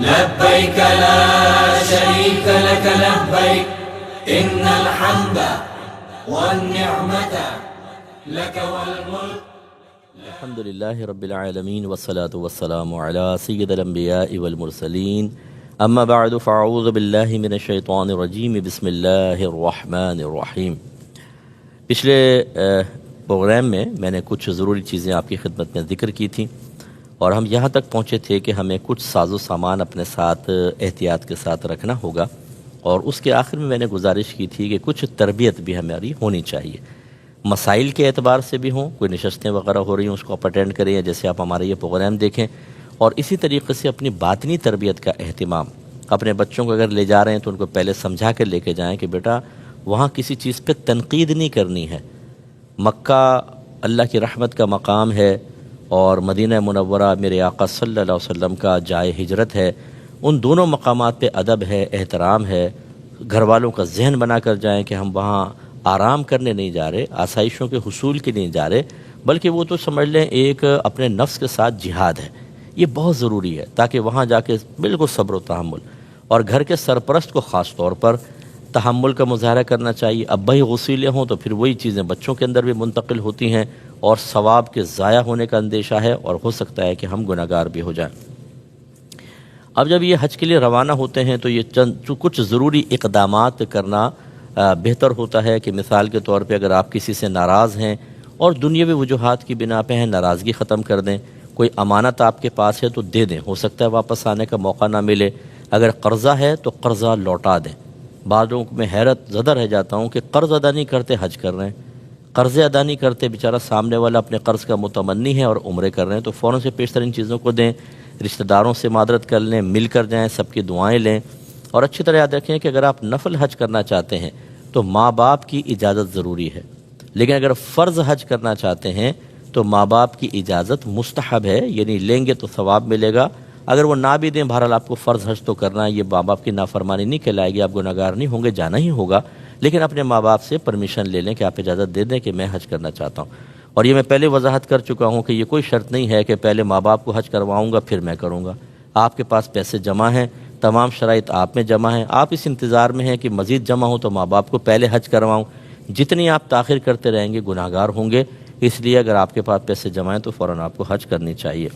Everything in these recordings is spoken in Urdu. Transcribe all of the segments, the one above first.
لبيك لا شريك لك لبيك إن الحمد والنعمة لك والملك. الحمد لله رب العالمين والصلاة والسلام على سيد الأنبياء والمرسلين اما بعد فاعوذ باللہ من الشیطان الرجیم بسم اللہ الرحمن الرحیم. پچھلے پروگرام میں میں نے کچھ ضروری چیزیں آپ کی خدمت میں ذکر کی تھیں اور ہم یہاں تک پہنچے تھے کہ ہمیں کچھ ساز و سامان اپنے ساتھ احتیاط کے ساتھ رکھنا ہوگا، اور اس کے آخر میں نے گزارش کی تھی کہ کچھ تربیت بھی ہماری ہونی چاہیے، مسائل کے اعتبار سے بھی ہوں، کوئی نشستیں وغیرہ ہو رہی ہوں اس کو آپ اٹینڈ کریں، جیسے آپ ہمارے یہ پروگرام دیکھیں، اور اسی طریقے سے اپنی باطنی تربیت کا اہتمام. اپنے بچوں کو اگر لے جا رہے ہیں تو ان کو پہلے سمجھا کر لے کے جائیں کہ بیٹا وہاں کسی چیز پہ تنقید نہیں کرنی ہے. مکہ اللہ کی رحمت کا مقام ہے اور مدینہ منورہ میرے آقا صلی اللہ علیہ وسلم کا جائے ہجرت ہے. ان دونوں مقامات پہ ادب ہے، احترام ہے. گھر والوں کا ذہن بنا کر جائیں کہ ہم وہاں آرام کرنے نہیں جا رہے، آسائشوں کے حصول کے نہیں جا رہے، بلکہ وہ تو سمجھ لیں ایک اپنے نفس کے ساتھ جہاد ہے. یہ بہت ضروری ہے تاکہ وہاں جا کے بالکل صبر و تحمل، اور گھر کے سرپرست کو خاص طور پر تحمل کا مظاہرہ کرنا چاہیے. ابا ہی غصیلے ہوں تو پھر وہی چیزیں بچوں کے اندر بھی منتقل ہوتی ہیں اور ثواب کے ضائع ہونے کا اندیشہ ہے، اور ہو سکتا ہے کہ ہم گناہگار بھی ہو جائیں. اب جب یہ حج کے لیے روانہ ہوتے ہیں تو یہ کچھ ضروری اقدامات کرنا بہتر ہوتا ہے کہ مثال کے طور پہ اگر آپ کسی سے ناراض ہیں اور دنیاوی وجوہات کی بنا پہ ہیں، ناراضگی ختم کر دیں. کوئی امانت آپ کے پاس ہے تو دے دیں، ہو سکتا ہے واپس آنے کا موقع نہ ملے. اگر قرضہ ہے تو قرضہ لوٹا دیں. بعض لوگوں کو میں حیرت زدہ رہ جاتا ہوں کہ قرض ادا نہیں کرتے حج کر رہے ہیں، قرضے ادا نہیں کرتے، بیچارہ سامنے والا اپنے قرض کا متمنی ہے اور عمرے کر رہے ہیں، تو فوراً سے پیشتر ان چیزوں کو دیں. رشتہ داروں سے معذرت کر لیں، مل کر جائیں، سب کی دعائیں لیں. اور اچھی طرح یاد رکھیں کہ اگر آپ نفل حج کرنا چاہتے ہیں تو ماں باپ کی اجازت ضروری ہے، لیکن اگر فرض حج کرنا چاہتے ہیں تو ماں باپ کی اجازت مستحب ہے، یعنی لیں گے تو ثواب ملے گا. اگر وہ نہ بھی دیں بہرحال آپ کو فرض حج تو کرنا ہے، یہ ماں باپ کی نافرمانی نہیں کہلائے گی، آپ گناہگار نہیں ہوں گے، جانا ہی ہوگا. لیکن اپنے ماں باپ سے پرمیشن لے لیں کہ آپ اجازت دے دیں کہ میں حج کرنا چاہتا ہوں. اور یہ میں پہلے وضاحت کر چکا ہوں کہ یہ کوئی شرط نہیں ہے کہ پہلے ماں باپ کو حج کرواؤں گا پھر میں کروں گا. آپ کے پاس پیسے جمع ہیں، تمام شرائط آپ میں جمع ہیں، آپ اس انتظار میں ہیں کہ مزید جمع ہو تو ماں باپ کو پہلے حج کرواؤں. جتنی آپ تاخیر کرتے رہیں گے گناہگار ہوں گے، اس لیے اگر آپ کے پاس پیسے جمع ہیں تو فوراً آپ کو حج کرنی چاہیے.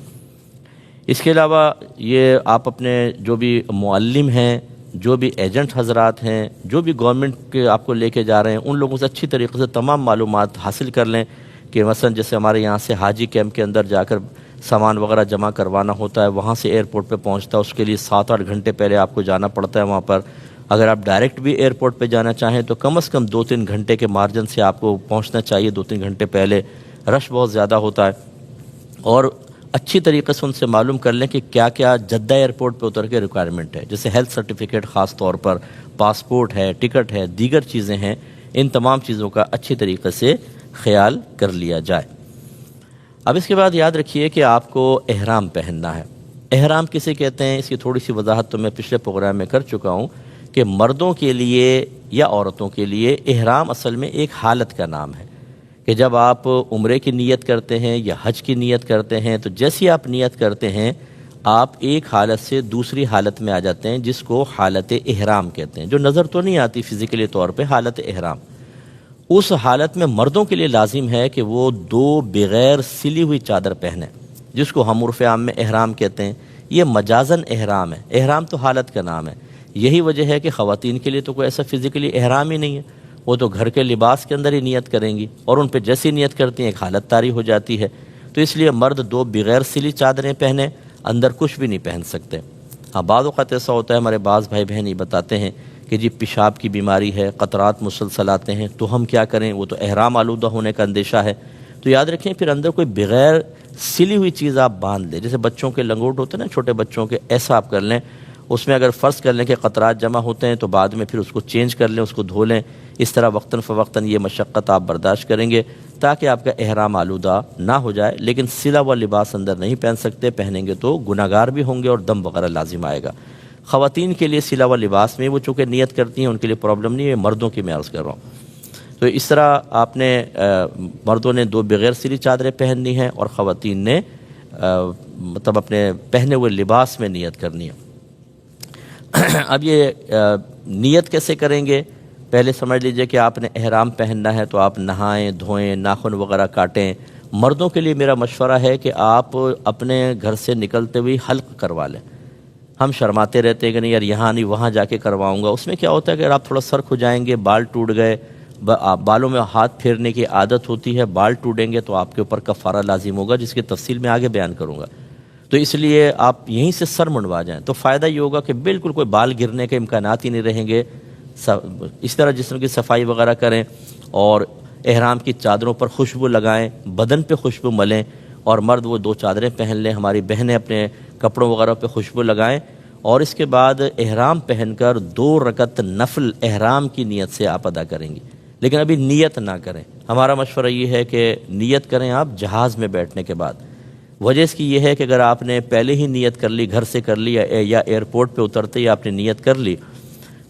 اس کے علاوہ یہ آپ اپنے جو بھی معلم ہیں، جو بھی ایجنٹ حضرات ہیں، جو بھی گورنمنٹ کے آپ کو لے کے جا رہے ہیں، ان لوگوں سے اچھی طریقے سے تمام معلومات حاصل کر لیں کہ مثلا جیسے ہمارے یہاں سے حاجی کیمپ کے اندر جا کر سامان وغیرہ جمع کروانا ہوتا ہے، وہاں سے ایئرپورٹ پہ پہنچتا ہے، اس کے لیے 7-8 گھنٹے پہلے آپ کو جانا پڑتا ہے وہاں پر. اگر آپ ڈائریکٹ بھی ایئرپورٹ پہ جانا چاہیں تو کم از کم 2-3 گھنٹے کے مارجن سے آپ کو پہنچنا چاہیے، 2-3 گھنٹے پہلے. رش بہت زیادہ ہوتا ہے، اور اچھی طریقے سے ان سے معلوم کر لیں کہ کیا کیا جدہ ایئرپورٹ پہ اتر کے ریکوائرمنٹ ہے، جیسے ہیلتھ سرٹیفکیٹ خاص طور پر، پاسپورٹ ہے، ٹکٹ ہے، دیگر چیزیں ہیں. ان تمام چیزوں کا اچھی طریقے سے خیال کر لیا جائے. اب اس کے بعد یاد رکھیے کہ آپ کو احرام پہننا ہے. احرام کسے کہتے ہیں اس کی تھوڑی سی وضاحت تو میں پچھلے پروگرام میں کر چکا ہوں کہ مردوں کے لیے یا عورتوں کے لیے احرام اصل میں ایک حالت کا نام ہے کہ جب آپ عمرے کی نیت کرتے ہیں یا حج کی نیت کرتے ہیں تو جیسی آپ نیت کرتے ہیں آپ ایک حالت سے دوسری حالت میں آ جاتے ہیں جس کو حالت احرام کہتے ہیں، جو نظر تو نہیں آتی فزیکلی طور پہ، حالت احرام. اس حالت میں مردوں کے لیے لازم ہے کہ وہ 2 بغیر سلی ہوئی چادر پہنیں، جس کو ہم عرف عام میں احرام کہتے ہیں. یہ مجازن احرام ہے، احرام تو حالت کا نام ہے. یہی وجہ ہے کہ خواتین کے لیے تو کوئی ایسا فزیکلی احرام ہی نہیں ہے، وہ تو گھر کے لباس کے اندر ہی نیت کریں گی، اور ان پہ جیسی نیت کرتی ہیں ایک حالت طاری ہو جاتی ہے. تو اس لیے مرد 2 بغیر سلی چادریں پہنیں، اندر کچھ بھی نہیں پہن سکتے. ہاں بعض اوقات ایسا ہوتا ہے، ہمارے بعض بھائی بہن یہ بتاتے ہیں کہ جی پیشاب کی بیماری ہے، قطرات مسلسل آتے ہیں، تو ہم کیا کریں؟ وہ تو احرام آلودہ ہونے کا اندیشہ ہے. تو یاد رکھیں پھر اندر کوئی بغیر سلی ہوئی چیز آپ باندھ لیں، جیسے بچوں کے لنگوٹ ہوتے ہیں نا چھوٹے بچوں کے، ایسا آپ کر لیں. اس میں اگر فرض کر لیں کہ قطرات جمع ہوتے ہیں تو بعد میں پھر اس کو چینج کر لیں، اس کو دھو لیں. اس طرح وقتاً فوقتاً یہ مشقت آپ برداشت کریں گے تاکہ آپ کا احرام آلودہ نہ ہو جائے. لیکن سلا ہوا لباس اندر نہیں پہن سکتے، پہنیں گے تو گناہگار بھی ہوں گے اور دم وغیرہ لازم آئے گا. خواتین کے لیے سلا ہوا لباس میں وہ چونکہ نیت کرتی ہیں ان کے لیے پرابلم نہیں ہے، مردوں کی میں عرض کر رہا ہوں. تو اس طرح آپ نے مردوں نے 2 بغیر سلی چادریں پہننی ہیں اور خواتین نے مطلب اپنے پہنے ہوئے لباس میں نیت کرنی ہے. اب یہ نیت کیسے کریں گے؟ پہلے سمجھ لیجئے کہ آپ نے احرام پہننا ہے تو آپ نہائیں دھوئیں ناخن وغیرہ کاٹیں۔ مردوں کے لیے میرا مشورہ ہے کہ آپ اپنے گھر سے نکلتے ہوئے حلق کروا لیں۔ ہم شرماتے رہتے ہیں کہ نہیں یار یہاں نہیں وہاں جا کے کرواؤں گا۔ اس میں کیا ہوتا ہے کہ اگر آپ تھوڑا سر کھجائیں گے، بال ٹوٹ گئے، بالوں میں ہاتھ پھیرنے کی عادت ہوتی ہے، بال ٹوٹیں گے تو آپ کے اوپر کفارہ لازم ہوگا، جس کی تفصیل میں آگے بیان کروں گا۔ تو اس لیے آپ یہیں سے سر منڈوا جائیں تو فائدہ یہ ہوگا کہ بالکل کوئی بال گرنے کے امکانات ہی نہیں رہیں گے۔ اس طرح جسم کی صفائی وغیرہ کریں اور احرام کی چادروں پر خوشبو لگائیں، بدن پہ خوشبو ملیں، اور مرد وہ 2 چادریں پہن لیں، ہماری بہنیں اپنے کپڑوں وغیرہ پہ خوشبو لگائیں، اور اس کے بعد احرام پہن کر 2 رکعت نفل احرام کی نیت سے آپ ادا کریں گی۔ لیکن ابھی نیت نہ کریں، ہمارا مشورہ یہ ہے کہ نیت کریں آپ جہاز میں بیٹھنے کے بعد۔ وجہ اس کی یہ ہے کہ اگر آپ نے پہلے ہی نیت کر لی، گھر سے کر لی یا ایئرپورٹ پہ اترتے ہی آپ نے نیت کر لی،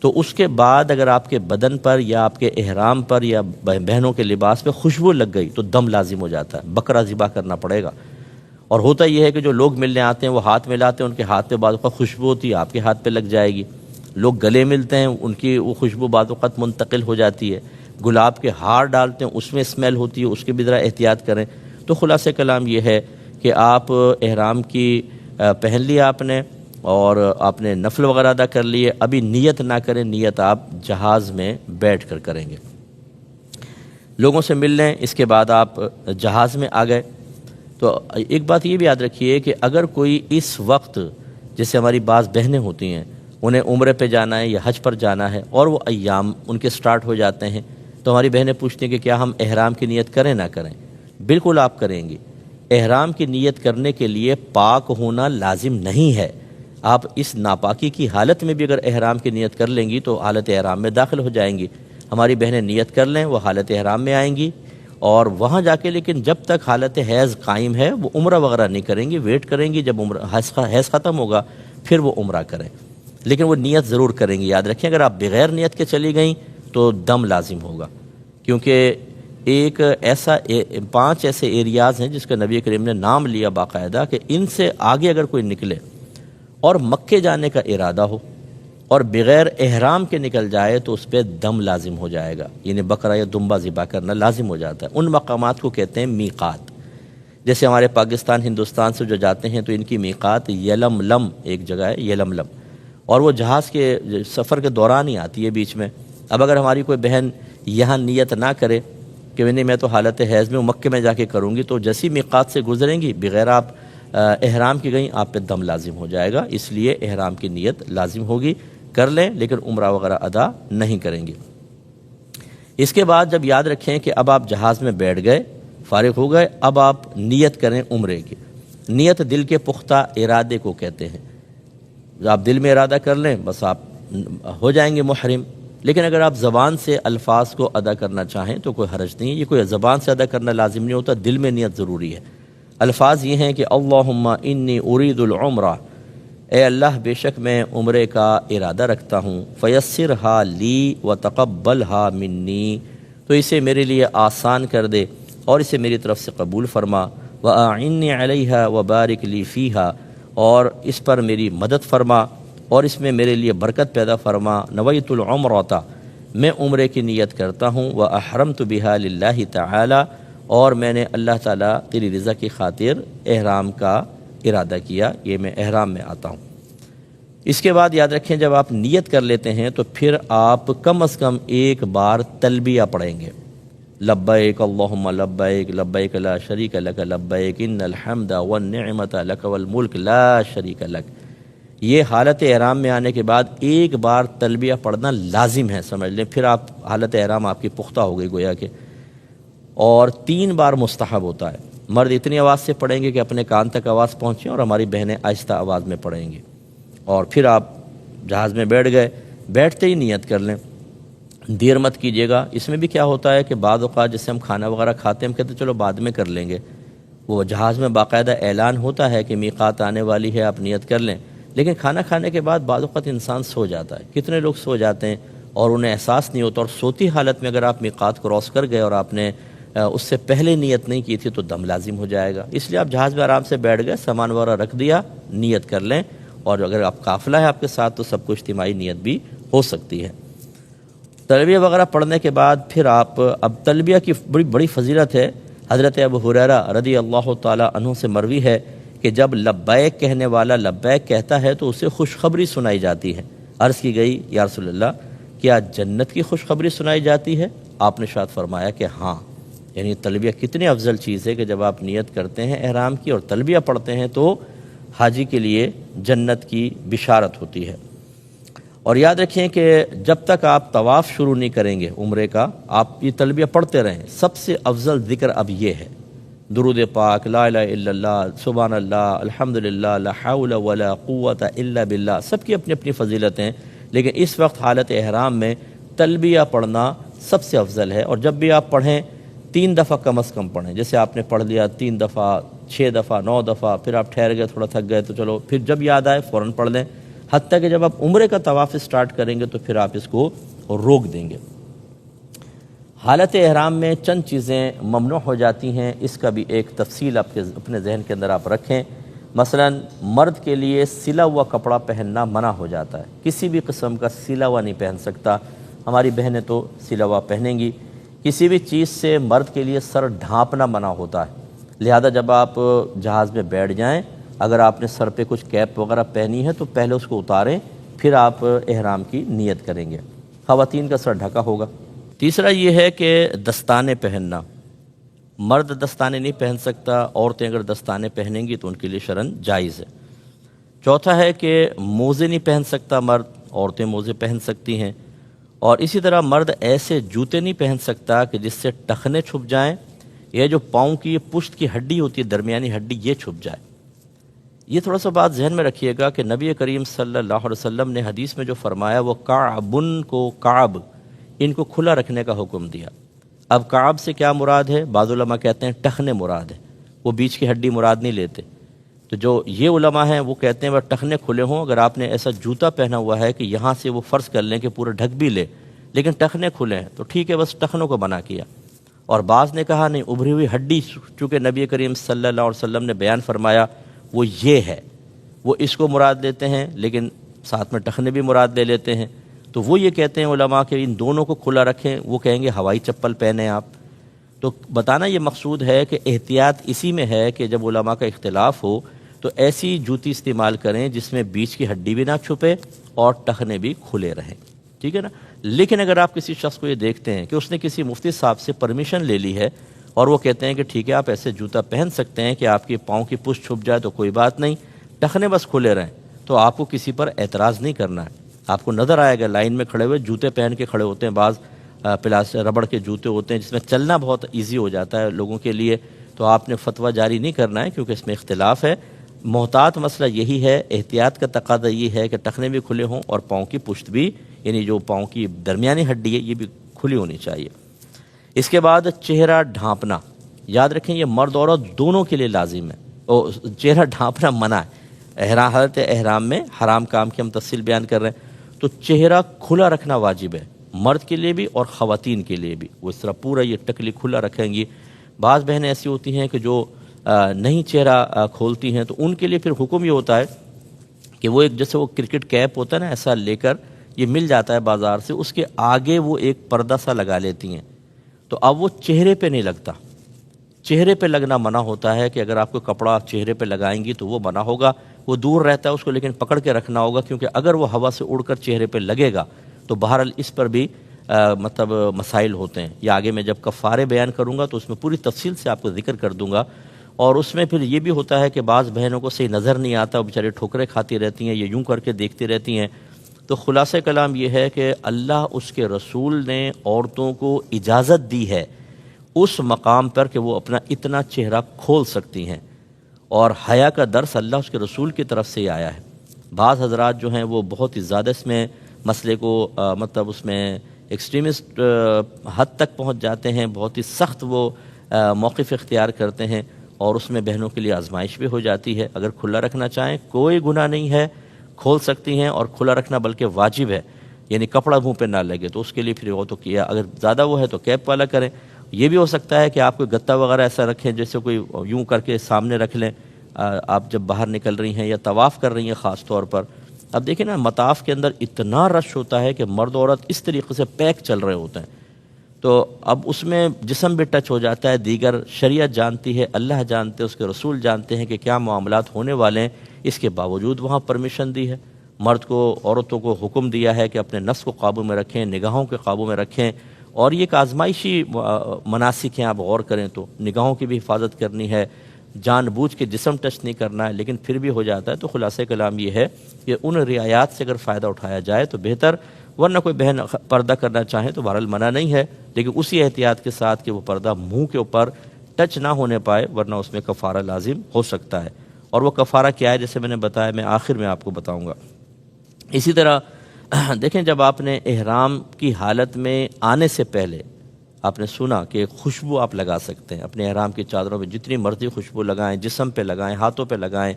تو اس کے بعد اگر آپ کے بدن پر یا آپ کے احرام پر یا بہنوں کے لباس پہ خوشبو لگ گئی تو دم لازم ہو جاتا ہے، بکرا ذبح کرنا پڑے گا۔ اور ہوتا یہ ہے کہ جو لوگ ملنے آتے ہیں وہ ہاتھ ملاتے ہیں، ان کے ہاتھ پہ بعض اوقات خوشبو ہوتی ہے، آپ کے ہاتھ پہ لگ جائے گی۔ لوگ گلے ملتے ہیں، ان کی وہ خوشبو بعض اوقات منتقل ہو جاتی ہے۔ گلاب کے ہار ڈالتے ہیں، اس میں اسمیل ہوتی ہے، اس کی بھی ذرا احتیاط کریں۔ تو خلاصہ کلام یہ ہے کہ آپ احرام کی پہن لیا آپ نے، اور آپ نے نفل وغیرہ ادا کر لیے، ابھی نیت نہ کریں، نیت آپ جہاز میں بیٹھ کر کریں گے۔ لوگوں سے مل لیں، اس کے بعد آپ جہاز میں آ گئے تو ایک بات یہ بھی یاد رکھیے کہ اگر کوئی اس وقت، جیسے ہماری بعض بہنیں ہوتی ہیں انہیں عمرے پہ جانا ہے یا حج پر جانا ہے اور وہ ایام ان کے سٹارٹ ہو جاتے ہیں، تو ہماری بہنیں پوچھتی ہیں کہ کیا ہم احرام کی نیت کریں نہ کریں؟ بالکل آپ کریں گی۔ احرام کی نیت کرنے کے لیے پاک ہونا لازم نہیں ہے۔ آپ اس ناپاکی کی حالت میں بھی اگر احرام کی نیت کر لیں گی تو حالت احرام میں داخل ہو جائیں گی۔ ہماری بہنیں نیت کر لیں، وہ حالت احرام میں آئیں گی، اور وہاں جا کے لیکن جب تک حالت حیض قائم ہے وہ عمرہ وغیرہ نہیں کریں گی، ویٹ کریں گی جب حیض ختم ہوگا پھر وہ عمرہ کریں، لیکن وہ نیت ضرور کریں گی۔ یاد رکھیں اگر آپ بغیر نیت کے چلی گئیں تو دم لازم ہوگا، کیونکہ ایک ایسا 5 ایسے ایریاز ہیں جس کا نبی کریم نے نام لیا باقاعدہ کہ ان سے آگے اگر کوئی نکلے اور مکے جانے کا ارادہ ہو اور بغیر احرام کے نکل جائے تو اس پہ دم لازم ہو جائے گا، یعنی بکرا یا دمبا ذبح کرنا لازم ہو جاتا ہے۔ ان مقامات کو کہتے ہیں میقات۔ جیسے ہمارے پاکستان ہندوستان سے جو جاتے ہیں تو ان کی میقات یلملم ایک جگہ ہے، یلملم، اور وہ جہاز کے سفر کے دوران ہی آتی ہے بیچ میں۔ اب اگر ہماری کوئی بہن یہاں نیت نہ کرے کہ نہیں میں تو حالت حیض میں مکے میں جا کے کروں گی، تو جیسی میقات سے گزریں گی بغیر آپ احرام کی گئیں آپ پہ دم لازم ہو جائے گا، اس لیے احرام کی نیت لازم ہوگی، کر لیں لیکن عمرہ وغیرہ ادا نہیں کریں گے۔ اس کے بعد جب یاد رکھیں کہ اب آپ جہاز میں بیٹھ گئے، فارغ ہو گئے، اب آپ نیت کریں عمرے کی۔ نیت دل کے پختہ ارادے کو کہتے ہیں۔ آپ دل میں ارادہ کر لیں بس آپ ہو جائیں گے محرم، لیکن اگر آپ زبان سے الفاظ کو ادا کرنا چاہیں تو کوئی حرج نہیں ہے، یہ کوئی زبان سے ادا کرنا لازم نہیں ہوتا، دل میں نیت ضروری ہے۔ الفاظ یہ ہیں کہ اللہم انی ارید العمرہ، اے اللہ بے شک میں عمرے کا ارادہ رکھتا ہوں، فیسرہا لی وتقبلہا منی، تو اسے میرے لیے آسان کر دے اور اسے میری طرف سے قبول فرما، واعنی علیہا وبارک لی فیہا، اور اس پر میری مدد فرما اور اس میں میرے لیے برکت پیدا فرما۔ نویت العمرۃ، میں عمرے کی نیت کرتا ہوں، واحرمت بہا للہ تعالی، اور میں نے اللہ تعالیٰ تیری رضا کی خاطر احرام کا ارادہ کیا، یہ میں احرام میں آتا ہوں۔ اس کے بعد یاد رکھیں جب آپ نیت کر لیتے ہیں تو پھر آپ کم از کم ایک بار تلبیہ پڑھیں گے، لبیک اللہم لبیک لبیک لا شریک لک لبیک ان الحمد والنعمت لک والملک لا شریک لک۔ یہ حالت احرام میں آنے کے بعد ایک بار تلبیہ پڑھنا لازم ہے، سمجھ لیں، پھر آپ حالت احرام آپ کی پختہ ہو گئی گویا کہ، اور 3 بار مستحب ہوتا ہے۔ مرد اتنی آواز سے پڑھیں گے کہ اپنے کان تک آواز پہنچے، اور ہماری بہنیں آہستہ آواز میں پڑھیں گی، اور پھر آپ جہاز میں بیٹھ گئے، بیٹھتے ہی نیت کر لیں، دیر مت کیجیے گا۔ اس میں بھی کیا ہوتا ہے کہ بعض اوقات جیسے ہم کھانا وغیرہ کھاتے ہیں، ہم کہتے ہیں چلو بعد میں کر لیں گے، وہ جہاز میں باقاعدہ اعلان ہوتا ہے کہ میقات آنے والی ہے، آپ نیت کر لیں، لیکن کھانا کھانے کے بعد بعض اوقات انسان سو جاتا ہے۔ کتنے لوگ سو جاتے ہیں اور انہیں احساس نہیں ہوتا، اور سوتی حالت میں اگر آپ میقات کراس کر گئے اور آپ نے اس سے پہلے نیت نہیں کی تھی تو دم لازم ہو جائے گا۔ اس لیے آپ جہاز میں آرام سے بیٹھ گئے، سامان وغیرہ رکھ دیا، نیت کر لیں اور اگر آپ قافلہ ہے آپ کے ساتھ تو سب کو اجتماعی نیت بھی ہو سکتی ہے۔ تلبیہ وغیرہ پڑھنے کے بعد پھر آپ اب تلبیہ کی بڑی فضیلت ہے۔ حضرت ابو ہریرہ رضی اللہ تعالی عنہ سے مروی ہے کہ جب لبیک کہنے والا لبیک کہتا ہے تو اسے خوشخبری سنائی جاتی ہے۔ عرض کی گئی یا رسول اللہ کیا جنت کی خوشخبری سنائی جاتی ہے؟ آپ نے ارشاد فرمایا کہ ہاں، یعنی تلبیہ کتنی افضل چیز ہے کہ جب آپ نیت کرتے ہیں احرام کی اور تلبیہ پڑھتے ہیں تو حاجی کے لیے جنت کی بشارت ہوتی ہے۔ اور یاد رکھیں کہ جب تک آپ طواف شروع نہیں کریں گے عمرے کا، آپ یہ تلبیہ پڑھتے رہیں۔ سب سے افضل ذکر اب یہ ہے، درود پاک، لا الہ الا اللہ، سبحان اللہ، الحمدللہ، لا حول ولا قوت الا باللہ، سب کی اپنی اپنی فضیلتیں، لیکن اس وقت حالت احرام میں تلبیہ پڑھنا سب سے افضل ہے۔ اور جب بھی آپ پڑھیں 3 دفعہ کم از کم پڑھیں، جیسے آپ نے پڑھ لیا 3 دفعہ، 6 دفعہ، 9 دفعہ، پھر آپ ٹھہر گئے، تھوڑا تھک گئے تو چلو پھر جب یاد آئے فوراً پڑھ لیں، حتیٰ کہ جب آپ عمرے کا طواف سٹارٹ کریں گے تو پھر آپ اس کو روک دیں گے۔ حالت احرام میں چند چیزیں ممنوع ہو جاتی ہیں، اس کا بھی ایک تفصیل آپ کے اپنے ذہن کے اندر آپ رکھیں۔ مثلا مرد کے لیے سلا ہوا کپڑا پہننا منع ہو جاتا ہے، کسی بھی قسم کا سلا ہوا نہیں پہن سکتا۔ ہماری بہنیں تو سلا ہوا پہنیں گی۔ کسی بھی چیز سے مرد کے لیے سر ڈھانپنا منع ہوتا ہے، لہذا جب آپ جہاز میں بیٹھ جائیں، اگر آپ نے سر پہ کچھ کیپ وغیرہ پہنی ہے تو پہلے اس کو اتاریں، پھر آپ احرام کی نیت کریں گے۔ خواتین کا سر ڈھکا ہوگا۔ تیسرا یہ ہے کہ دستانے پہننا، مرد دستانے نہیں پہن سکتا، عورتیں اگر دستانے پہنیں گی تو ان کے لیے شرعاً جائز ہے۔ چوتھا ہے کہ موزے نہیں پہن سکتا مرد، عورتیں موزے پہن سکتی ہیں۔ اور اسی طرح مرد ایسے جوتے نہیں پہن سکتا کہ جس سے ٹخنے چھپ جائیں، یہ جو پاؤں کی پشت کی ہڈی ہوتی ہے، درمیانی ہڈی، یہ چھپ جائے۔ یہ تھوڑا سا بات ذہن میں رکھیے گا کہ نبی کریم صلی اللہ علیہ وسلم نے حدیث میں جو فرمایا وہ کعبن کو، کعب، ان کو کھلا رکھنے کا حکم دیا۔ اب کعب سے کیا مراد ہے؟ بعض علماء کہتے ہیں ٹخنے مراد ہے، وہ بیچ کی ہڈی مراد نہیں لیتے۔ تو جو یہ علماء ہیں وہ کہتے ہیں وہ ٹخنے کھلے ہوں، اگر آپ نے ایسا جوتا پہنا ہوا ہے کہ یہاں سے وہ فرض کر لیں کہ پورا ڈھک بھی لے لیکن ٹخنے کھلے ہیں تو ٹھیک ہے، بس ٹخنوں کو منع کیا۔ اور بعض نے کہا نہیں، ابھری ہوئی ہڈی چونکہ نبی کریم صلی اللہ علیہ وسلم نے بیان فرمایا وہ یہ ہے، وہ اس کو مراد لیتے ہیں لیکن ساتھ میں ٹخنے بھی مراد لے لیتے ہیں۔ تو وہ یہ کہتے ہیں علماء کہ ان دونوں کو کھلا رکھیں، وہ کہیں گے ہوائی چپل پہنیں آپ۔ تو بتانا یہ مقصود ہے کہ احتیاط اسی میں ہے کہ جب علماء کا اختلاف ہو تو ایسی جوتی استعمال کریں جس میں بیچ کی ہڈی بھی نہ چھپے اور ٹخنے بھی کھلے رہیں، ٹھیک ہے نا۔ لیکن اگر آپ کسی شخص کو یہ دیکھتے ہیں کہ اس نے کسی مفتی صاحب سے پرمیشن لے لی ہے اور وہ کہتے ہیں کہ ٹھیک ہے آپ ایسے جوتا پہن سکتے ہیں کہ آپ کے پاؤں کی پشت چھپ جائے تو کوئی بات نہیں، ٹخنے بس کھلے رہیں، تو آپ کو کسی پر اعتراض نہیں کرنا ہے۔ آپ کو نظر آئے گا لائن میں کھڑے ہوئے جوتے پہن کے کھڑے ہوتے ہیں، بعض ربڑ کے جوتے ہوتے ہیں جس میں چلنا بہت ایزی ہو جاتا ہے لوگوں کے لیے، تو آپ نے فتویٰ جاری نہیں کرنا ہے کیونکہ اس میں اختلاف ہے۔ محتاط مسئلہ یہی ہے، احتیاط کا تقاضا یہ ہے کہ ٹخنے بھی کھلے ہوں اور پاؤں کی پشت بھی، یعنی جو پاؤں کی درمیانی ہڈی ہے یہ بھی کھلی ہونی چاہیے۔ اس کے بعد چہرہ ڈھانپنا، یاد رکھیں یہ مرد عورت دونوں کے لیے لازم ہے، اور چہرہ ڈھانپنا منع ہے۔ حالت احرام میں حرام کام کی ہم تفصیل بیان کر رہے ہیں، تو چہرہ کھلا رکھنا واجب ہے، مرد کے لیے بھی اور خواتین کے لیے بھی۔ وہ اس طرح پورا یہ ٹکلی کھلا رکھیں گی۔ بعض بہنیں ایسی ہوتی ہیں کہ جو نہیں چہرہ کھولتی ہیں تو ان کے لیے پھر حکم یہ ہوتا ہے کہ وہ ایک جیسے وہ کرکٹ کیپ ہوتا ہے نا، ایسا لے کر یہ مل جاتا ہے بازار سے، اس کے آگے وہ ایک پردہ سا لگا لیتی ہیں، تو اب وہ چہرے پہ نہیں لگتا۔ چہرے پہ لگنا منع ہوتا ہے کہ اگر آپ کو کپڑا چہرے پہ لگائیں گی تو وہ منع ہوگا، وہ دور رہتا ہے اس کو لیکن پکڑ کے رکھنا ہوگا، کیونکہ اگر وہ ہوا سے اڑ کر چہرے پہ لگے گا تو بہرحال اس پر بھی مطلب مسائل ہوتے ہیں۔ یا آگے میں جب کفارے بیان کروں گا تو اس میں پوری تفصیل سے آپ کو ذکر کر دوں گا۔ اور اس میں پھر یہ بھی ہوتا ہے کہ بعض بہنوں کو صحیح نظر نہیں آتا، وہ بیچارے ٹھوکریں کھاتی رہتی ہیں، یہ یوں کر کے دیکھتی رہتی ہیں۔ تو خلاصہ کلام یہ ہے کہ اللہ اس کے رسول نے عورتوں کو اجازت دی ہے اس مقام پر کہ وہ اپنا اتنا چہرہ کھول سکتی ہیں، اور حیا کا درس اللہ اس کے رسول کی طرف سے ہی آیا ہے۔ بعض حضرات جو ہیں وہ بہت ہی زیادہ اس میں مسئلے کو مطلب اس میں ایکسٹریمسٹ حد تک پہنچ جاتے ہیں، بہت ہی سخت وہ موقف اختیار کرتے ہیں، اور اس میں بہنوں کے لیے آزمائش بھی ہو جاتی ہے۔ اگر کھلا رکھنا چاہیں کوئی گناہ نہیں ہے، کھول سکتی ہیں، اور کھلا رکھنا بلکہ واجب ہے، یعنی کپڑا منہ پہ نہ لگے، تو اس کے لیے پھر وہ تو کیا، اگر زیادہ وہ ہے تو کیپ والا کریں۔ یہ بھی ہو سکتا ہے کہ آپ کوئی گتا وغیرہ ایسا رکھیں جیسے کوئی یوں کر کے سامنے رکھ لیں، آپ جب باہر نکل رہی ہیں یا طواف کر رہی ہیں خاص طور پر، اب دیکھیں نا مطاف کے اندر اتنا رش ہوتا ہے کہ مرد عورت اس طریقے سے پیک چل رہے ہوتے ہیں، تو اب اس میں جسم بھی ٹچ ہو جاتا ہے. دیگر شریعت جانتی ہے، اللہ جانتے ہیں، اس کے رسول جانتے ہیں کہ کیا معاملات ہونے والے ہیں، اس کے باوجود وہاں پرمیشن دی ہے. مرد کو عورتوں کو حکم دیا ہے کہ اپنے نفس کو قابو میں رکھیں، نگاہوں کے قابو میں رکھیں، اور یہ ایک آزمائشی مناسک ہیں. آپ غور کریں تو نگاہوں کی بھی حفاظت کرنی ہے، جان بوجھ کے جسم ٹچ نہیں کرنا ہے، لیکن پھر بھی ہو جاتا ہے. تو خلاصہ کلام یہ ہے کہ ان رعایات سے اگر فائدہ اٹھایا جائے تو بہتر، ورنہ کوئی بہن پردہ کرنا چاہیں تو بہرحال منع نہیں ہے، لیکن اسی احتیاط کے ساتھ کہ وہ پردہ منہ کے اوپر ٹچ نہ ہونے پائے، ورنہ اس میں کفارہ لازم ہو سکتا ہے. اور وہ کفارہ کیا ہے جیسے میں نے بتایا، میں آخر میں آپ کو بتاؤں گا. اسی طرح دیکھیں، جب آپ نے احرام کی حالت میں آنے سے پہلے آپ نے سنا کہ خوشبو آپ لگا سکتے ہیں اپنے احرام کی چادروں میں، جتنی مرضی خوشبو لگائیں، جسم پہ لگائیں، ہاتھوں پہ لگائیں.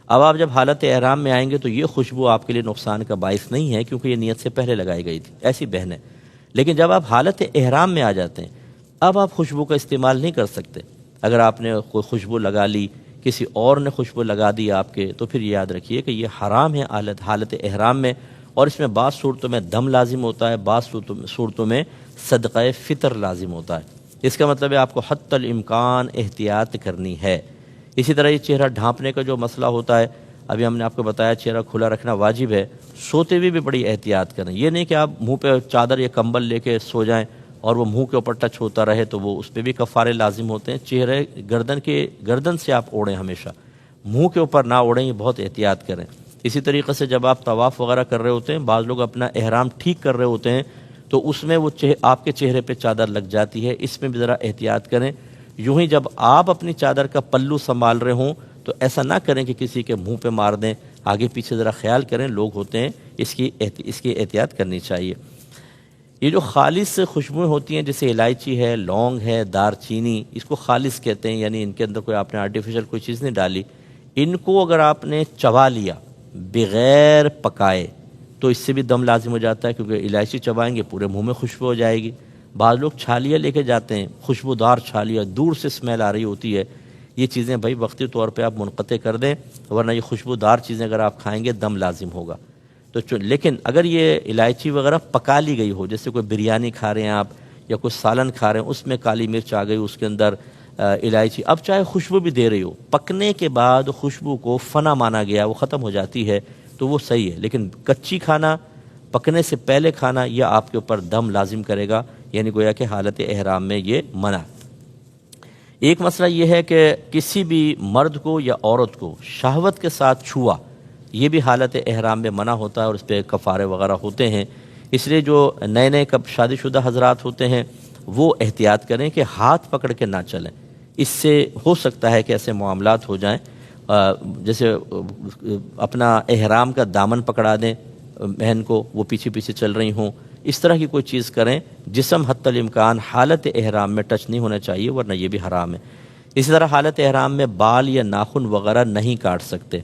اب آپ جب حالت احرام میں آئیں گے تو یہ خوشبو آپ کے لیے نقصان کا باعث نہیں ہے، کیونکہ یہ نیت سے پہلے لگائی گئی تھی. ایسی بہنیں. لیکن جب آپ حالت احرام میں آ جاتے ہیں، اب آپ خوشبو کا استعمال نہیں کر سکتے. اگر آپ نے کوئی خوشبو لگا لی، کسی اور نے خوشبو لگا دی آپ کے، تو پھر یاد رکھیے کہ یہ حرام ہے حالت احرام میں. اور اس میں بعض صورتوں میں دم لازم ہوتا ہے، بعض صورتوں میں صدقہ فطر لازم ہوتا ہے. اس کا مطلب ہے آپ کو حتی الامکان احتیاط کرنی ہے. اسی طرح یہ چہرہ ڈھانپنے کا جو مسئلہ ہوتا ہے، ابھی ہم نے آپ کو بتایا چہرہ کھلا رکھنا واجب ہے. سوتے ہوئے بھی بڑی احتیاط کریں. یہ نہیں کہ آپ منہ پہ چادر یا کمبل لے کے سو جائیں اور وہ منہ کے اوپر ٹچ ہوتا رہے، تو وہ اس پہ بھی کفارے لازم ہوتے ہیں. چہرے گردن سے آپ اوڑھیں، ہمیشہ منہ کے اوپر نہ اوڑھیں، یہ بہت احتیاط کریں. اسی طریقے سے جب آپ طواف وغیرہ کر رہے ہوتے ہیں، بعض لوگ اپنا احرام ٹھیک کر رہے ہوتے ہیں تو اس میں وہ آپ کے چہرے پہ چادر لگ جاتی ہے. اس میں بھی ذرا احتیاط کریں. یوں ہی جب آپ اپنی چادر کا پلو سنبھال رہے ہوں تو ایسا نہ کریں کہ کسی کے منہ پہ مار دیں. آگے پیچھے ذرا خیال کریں، لوگ ہوتے ہیں، اس کی احتیاط کرنی چاہیے. یہ جو خالص خوشبوئیں ہوتی ہیں جیسے الائچی ہے، لونگ ہے، دار چینی، اس کو خالص کہتے ہیں، یعنی ان کے اندر کوئی آپ نے آرٹیفیشل کوئی چیز نہیں ڈالی. ان کو اگر آپ نے چبا لیا بغیر پکائے تو اس سے بھی دم لازم ہو جاتا ہے، کیونکہ الائچی چبائیں گے پورے منہ میں خوشبو ہو جائے گی. بعض لوگ چھالیاں لے کے جاتے ہیں، خوشبودار چھالیاں، دور سے اسمیل آ رہی ہوتی ہے. یہ چیزیں بھائی وقتی طور پہ آپ منقطع کر دیں، ورنہ یہ خوشبودار چیزیں اگر آپ کھائیں گے دم لازم ہوگا. تو لیکن اگر یہ الائچی وغیرہ پکا لی گئی ہو، جیسے کوئی بریانی کھا رہے ہیں آپ یا کوئی سالن کھا رہے ہیں، اس میں کالی مرچ آ گئی، اس کے اندر الائچی، اب چاہے خوشبو بھی دے رہی ہو، پکنے کے بعد خوشبو کو فنا مانا گیا، وہ ختم ہو جاتی ہے تو وہ صحیح ہے. لیکن کچی کھانا، پکنے سے پہلے کھانا، یہ آپ کے اوپر دم لازم کرے گا، یعنی گویا کہ حالت احرام میں یہ منع. ایک مسئلہ یہ ہے کہ کسی بھی مرد کو یا عورت کو شہوت کے ساتھ چھوا، یہ بھی حالت احرام میں منع ہوتا ہے اور اس پہ کفارے وغیرہ ہوتے ہیں. اس لیے جو نئے کب شادی شدہ حضرات ہوتے ہیں وہ احتیاط کریں کہ ہاتھ پکڑ کے نہ چلیں. اس سے ہو سکتا ہے کہ ایسے معاملات ہو جائیں، جیسے اپنا احرام کا دامن پکڑا دیں بہن کو، وہ پیچھے پیچھے چل رہی ہوں، اس طرح کی کوئی چیز کریں. جسم حتی الامکان حالت احرام میں ٹچ نہیں ہونا چاہیے، ورنہ یہ بھی حرام ہے. اسی طرح حالت احرام میں بال یا ناخن وغیرہ نہیں کاٹ سکتے.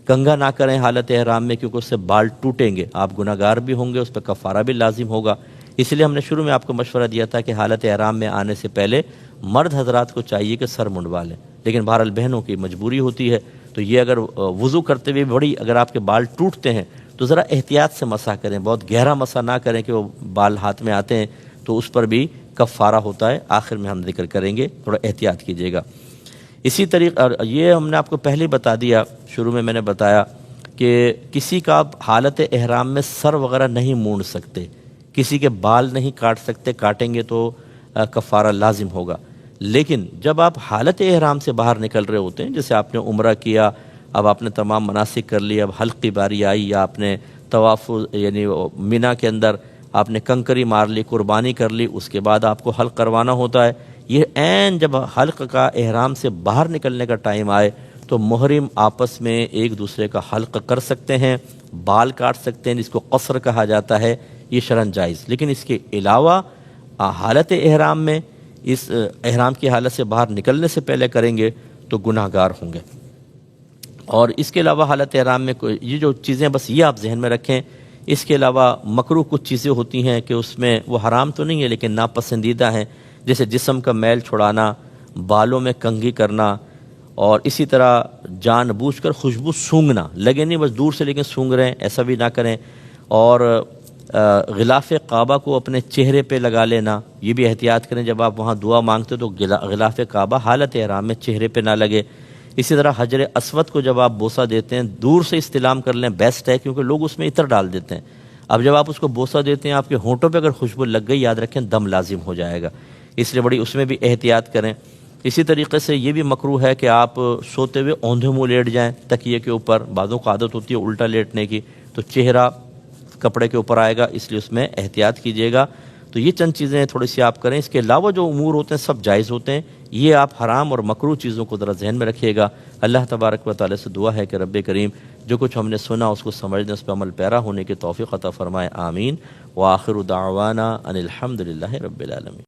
کنگھا نہ کریں حالت احرام میں، کیونکہ اس سے بال ٹوٹیں گے، آپ گناہ گار بھی ہوں گے، اس پہ کفارہ بھی لازم ہوگا. اس لیے ہم نے شروع میں آپ کو مشورہ دیا تھا کہ حالت احرام میں آنے سے پہلے مرد حضرات کو چاہیے کہ سر منڈوا لیں، لیکن بہرحال بہنوں کی مجبوری ہوتی ہے. تو یہ اگر وضو کرتے ہوئے بڑی اگر آپ کے بال ٹوٹتے ہیں تو ذرا احتیاط سے مسح کریں، بہت گہرا مسح نہ کریں کہ وہ بال ہاتھ میں آتے ہیں تو اس پر بھی کفارہ ہوتا ہے. آخر میں ہم ذکر کریں گے، تھوڑا احتیاط کیجیے گا. اسی طریقہ یہ ہم نے آپ کو پہلے بتا دیا، شروع میں نے بتایا کہ کسی کا آپ حالت احرام میں سر وغیرہ نہیں مونڈ سکتے، کسی کے بال نہیں کاٹ سکتے، کاٹیں گے تو کفارہ لازم ہوگا. لیکن جب آپ حالت احرام سے باہر نکل رہے ہوتے ہیں، جیسے آپ نے عمرہ کیا، اب آپ نے تمام مناسک کر لی، اب حلق کی باری آئی، یا آپ نے طواف یعنی مینا کے اندر آپ نے کنکری مار لی، قربانی کر لی، اس کے بعد آپ کو حلق کروانا ہوتا ہے. یہ عین جب حلق کا احرام سے باہر نکلنے کا ٹائم آئے تو محرم آپس میں ایک دوسرے کا حلق کر سکتے ہیں، بال کاٹ سکتے ہیں، جس کو قصر کہا جاتا ہے، یہ شرعاً جائز. لیکن اس کے علاوہ حالت احرام میں، اس احرام کی حالت سے باہر نکلنے سے پہلے کریں گے تو گناہ گار ہوں گے. اور اس کے علاوہ حالت احرام میں یہ جو چیزیں، بس یہ آپ ذہن میں رکھیں، اس کے علاوہ مکروہ کچھ چیزیں ہوتی ہیں کہ اس میں وہ حرام تو نہیں ہے لیکن ناپسندیدہ ہیں، جیسے جسم کا میل چھڑانا، بالوں میں کنگھی کرنا، اور اسی طرح جان بوجھ کر خوشبو سونگھنا، لگے نہیں بس دور سے لیکن سونگ رہے ہیں، ایسا بھی نہ کریں. اور غلاف کعبہ کو اپنے چہرے پہ لگا لینا، یہ بھی احتیاط کریں. جب آپ وہاں دعا مانگتے تو غلاف کعبہ حالت احرام میں چہرے پہ نہ لگے. اسی طرح حجر اسود کو جب آپ بوسہ دیتے ہیں دور سے استلام کر لیں، بیسٹ ہے، کیونکہ لوگ اس میں عطر ڈال دیتے ہیں. اب جب آپ اس کو بوسہ دیتے ہیں آپ کے ہونٹوں پہ اگر خوشبو لگ گئی، یاد رکھیں دم لازم ہو جائے گا، اس لیے بڑی اس میں بھی احتیاط کریں. اسی طریقے سے یہ بھی مکروہ ہے کہ آپ سوتے ہوئے اوندھے منہ لیٹ جائیں تکیے کے اوپر. بعضوں کو عادت ہوتی ہے الٹا لیٹنے کی، تو چہرہ کپڑے کے اوپر آئے گا، اس لیے اس میں احتیاط کیجیے گا. تو یہ چند چیزیں تھوڑی سی آپ کریں. اس کے علاوہ جو امور ہوتے ہیں سب جائز ہوتے ہیں، یہ آپ حرام اور مکروہ چیزوں کو ذرا ذہن میں رکھیے گا. اللہ تبارک و تعالی سے دعا ہے کہ رب کریم جو کچھ ہم نے سنا اس کو سمجھنے، اس پہ عمل پیرا ہونے کی توفیق عطا فرمائے. آمین. وآخر دعوانا ان الحمد للہ رب العالمین.